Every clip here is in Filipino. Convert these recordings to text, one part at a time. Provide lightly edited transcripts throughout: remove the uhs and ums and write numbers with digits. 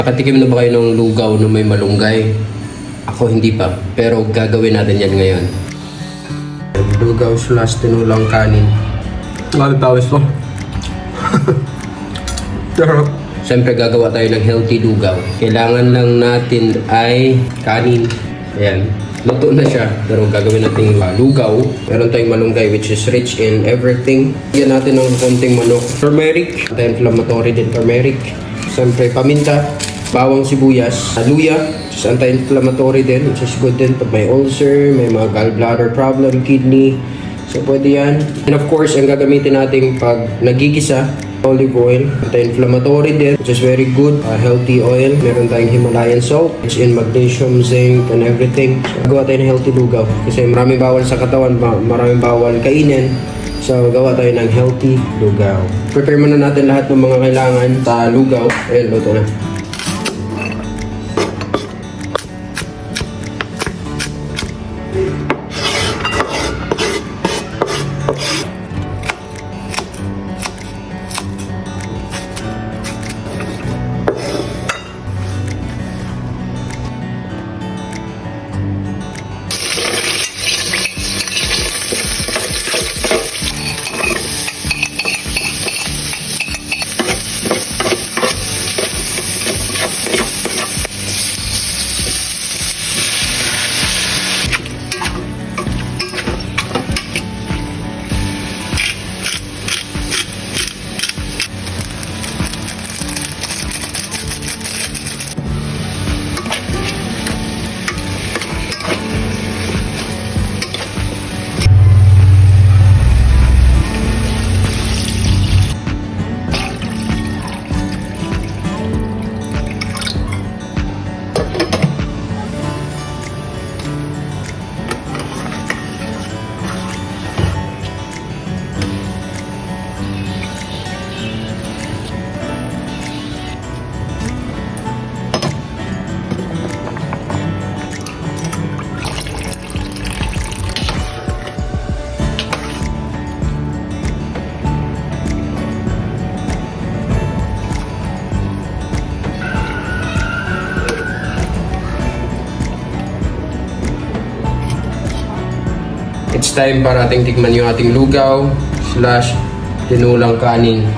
Nakatikim na ba kayo ng lugaw na may malunggay? Ako hindi pa, pero gagawin natin yan ngayon. Lugaw slash tinulang kanin. Grabe pawis to. Pero, siyempre gagawa tayo ng healthy lugaw. Kailangan lang natin ay kanin. Ayan. Luto na siya, pero gagawin natin lugaw. Meron tayong malunggay which is rich in everything. Bigyan natin ng konting manok. Turmeric, anti-inflammatory din turmeric. Siyempre paminta, bawang sibuyas, luya, which is anti-inflammatory din, which is good din pag may ulcer, may mga gallbladder problem, kidney. So pwede yan. And of course, ang gagamitin natin pag nagigisa, olive oil, anti-inflammatory din, which is very good, healthy oil. Meron tayong Himalayan salt, which in magnesium, zinc, and everything. So, gawa tayo ng healthy lugaw. Kasi maraming bawal sa katawan, maraming bawal kainin. So, gawa tayo ng healthy lugaw. Prepare muna natin lahat ng mga kailangan sa lugaw. Ayan, luto na. It's time para ating tikman yung ating lugaw slash tinulang kanin.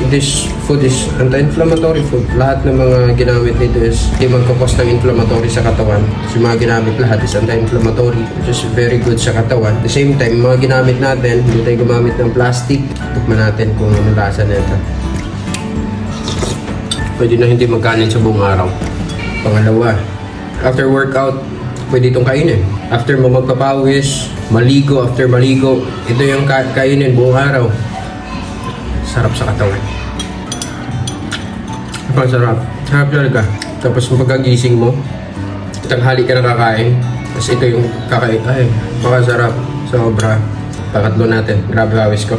This food is anti-inflammatory food. Lahat ng mga ginamit nito is hindi magkakos ng inflammatory sa katawan. Kasi mga ginamit lahat is anti-inflammatory, which is very good sa katawan. At the same time, mga ginamit natin, hindi tayo gumamit ng plastic. Tikman natin kung ano lasa nito. Pwede na hindi magkanin sa buong araw. Pangalawa, after workout, pwede itong kainin. After mo magpapawis, maligo, after maligo, ito yung kainin buong araw. Sarap sa katawan. Masarap. Sarap talaga. Tapos pagkagising mo, tanghali ka na kakain. Tapos ito yung kakain. Ay, makasarap. Sobra. Pangatlo natin. Grabe awis ko.